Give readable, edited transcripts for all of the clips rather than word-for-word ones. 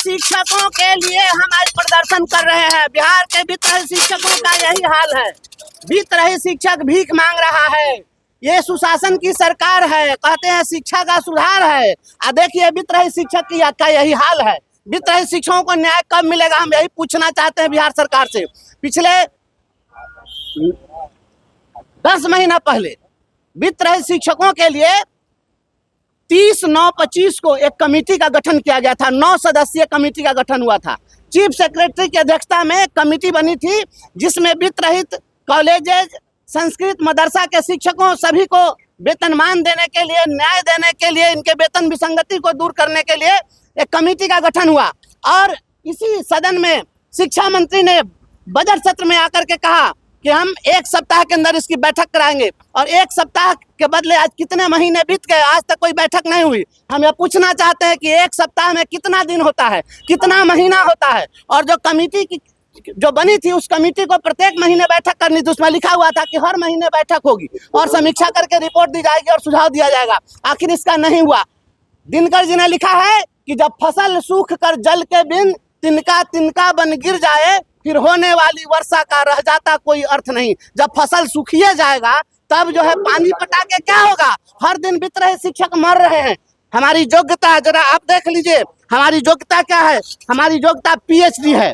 शिक्षकों के लिए हम आज प्रदर्शन कर रहे हैं। बिहार के वित्त रहित शिक्षकों का यही हाल है। वित्त रहित शिक्षक भीख मांग रहा है। ये सुशासन की सरकार है, कहते हैं शिक्षा का सुधार है। देखिए वित्त रहित शिक्षक का यही हाल है। वित्त रहित शिक्षकों को न्याय कब मिलेगा, हम यही पूछना चाहते हैं बिहार सरकार से। पिछले 10 महीना पहले वित्त रहित शिक्षकों के लिए 30/9/25 को एक कमेटी का गठन किया गया था। 9 सदस्यीय कमेटी का गठन हुआ था। चीफ सेक्रेटरी की अध्यक्षता में कमेटी बनी थी, जिसमें वित्त रहित कॉलेजेस, संस्कृत मदरसा के शिक्षकों सभी को वेतनमान देने के लिए, न्याय देने के लिए, इनके वेतन विसंगति को दूर करने के लिए एक कमेटी का गठन हुआ। और इसी सदन में शिक्षा मंत्री ने बजट सत्र में आकर के कहा कि हम 1 सप्ताह के अंदर इसकी बैठक कराएंगे। और 1 सप्ताह के बदले आज कितने महीने बीत गए, आज तक कोई बैठक नहीं हुई। हम यह पूछना चाहते हैं कि 1 सप्ताह में कितना दिन होता है, कितना महीना होता है। और जो कमेटी की जो बनी थी, उस कमेटी को प्रत्येक महीने बैठक करनी थी। उसमें लिखा हुआ था कि हर महीने बैठक होगी और समीक्षा करके रिपोर्ट दी जाएगी और सुझाव दिया जाएगा। आखिर इसका नहीं हुआ। दिनकर जी ने लिखा है कि जब फसल सूख कर जल के बिन तिनका तिनका बन गिर जाए, फिर होने वाली वर्षा का रह जाता कोई अर्थ नहीं। जब फसल सूखिए जाएगा तब जो है पानी पटा के क्या होगा। हर दिन वित्त रहित शिक्षक मर रहे हैं। हमारी योग्यता जरा आप देख लीजिए, हमारी योग्यता क्या है। हमारी योग्यता पीएचडी है।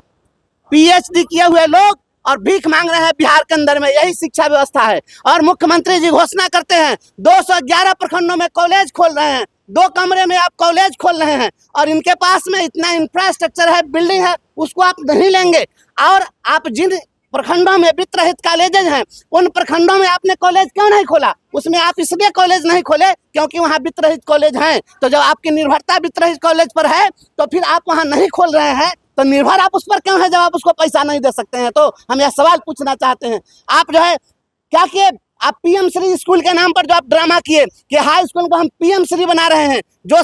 पीएचडी किए हुए लोग और भीख मांग रहे हैं बिहार के अंदर में, यही शिक्षा व्यवस्था है। और मुख्यमंत्री जी घोषणा करते हैं 211 प्रखंडों में कॉलेज खोल रहे हैं। 2 कमरे में आप कॉलेज खोल रहे हैं और इनके पास में इतना इंफ्रास्ट्रक्चर है, बिल्डिंग है, उसको आप नहीं लेंगे। और आप जिन प्रखंडों में वित्त रहित कॉलेजेज हैं, उन प्रखंडों में आपने कॉलेज क्यों नहीं खोला। उसमें आप इसलिए कॉलेज नहीं खोले क्योंकि वहाँ वित्त रहित कॉलेज हैं। तो जब आपकी निर्भरता वित्त रहित कॉलेज पर है, तो फिर आप वहाँ नहीं खोल रहे हैं, तो निर्भर आप उस पर क्यों है जब आप उसको पैसा नहीं दे सकते हैं। तो हम यह सवाल पूछना चाहते हैं। आप जो है क्या किए, आप पीएम श्री स्कूल के नाम पर जो आप ड्रामा किए कि हाई स्कूल को हम पीएम श्री बना रहे हैं। जो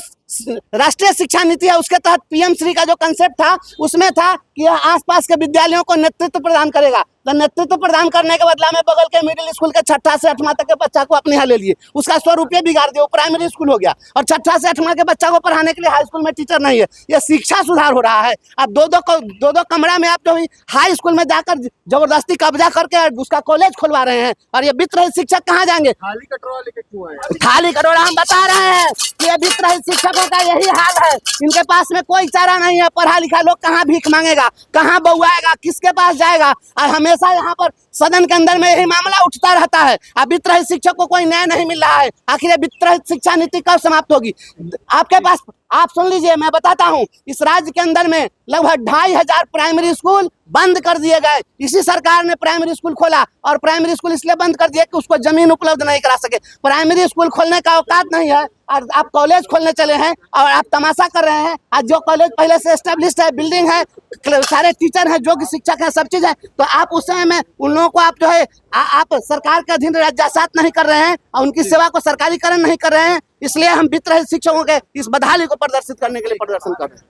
राष्ट्रीय शिक्षा नीति है उसके तहत पीएम श्री का जो कंसेप्ट था, उसमें था कि यह आसपास के विद्यालयों को नेतृत्व प्रदान करेगा। तो नेतृत्व प्रदान करने के बदला में बगल के मिडिल स्कूल के 6ठा से 8वां तक के बच्चा को अपने यहाँ ले लिए, उसका स्वरूप बिगाड़ दिया, वो प्राइमरी स्कूल हो गया। और 6ठा से 8वां के बच्चा को पढ़ाने के लिए हाई स्कूल में टीचर नहीं है। यह शिक्षा सुधार हो रहा है। अब दो दो कमरा में आप जो हाई स्कूल में जाकर जबरदस्ती कब्जा करके उसका कॉलेज खुलवा रहे हैं। और ये वित्त रहित शिक्षक कहाँ जाएंगे। खाली कटोरा लेके क्यों आए? खाली कटोरा हम बता रहे हैं कि वित्त रहित शिक्षकों का यही हाल है। इनके पास में कोई चारा नहीं है। पढ़ा लिखा लोग कहाँ भीख मांगेगा, कहाँ बउआएगा, किसके पास जाएगा। और हमेशा यहाँ पर सदन के अंदर में यही मामला उठता रहता है। अब वित्त रहित शिक्षक को कोई न्याय नहीं मिल रहा है। आखिर वित्त रहित शिक्षा नीति कब समाप्त होगी। आपके पास, आप सुन लीजिए, मैं बताता हूँ, इस राज्य के अंदर में लगभग 2500 प्राइमरी स्कूल बंद कर दिए गए। इसी सरकार ने प्राइमरी स्कूल खोला और प्राइमरी स्कूल इसलिए बंद कर दिया कि उसको जमीन उपलब्ध नहीं करा सके। प्राइमरी स्कूल खोलने का औकात नहीं है और आप कॉलेज खोलने चले हैं और आप तमाशा कर रहे हैं। आज जो कॉलेज पहले से एस्टेब्लिश्ड है, बिल्डिंग है, सारे टीचर हैं, योग्य शिक्षक है, सब चीज है, तो आप उस समय में उन लोगों को आप जो है आप सरकार के अधीन राज्यासात नहीं कर रहे हैं और उनकी सेवा को सरकारीकरण नहीं कर रहे हैं। इसलिए हम वित्त रहित शिक्षकों के इस बदहाली को प्रदर्शित करने के लिए प्रदर्शन कर रहे हैं।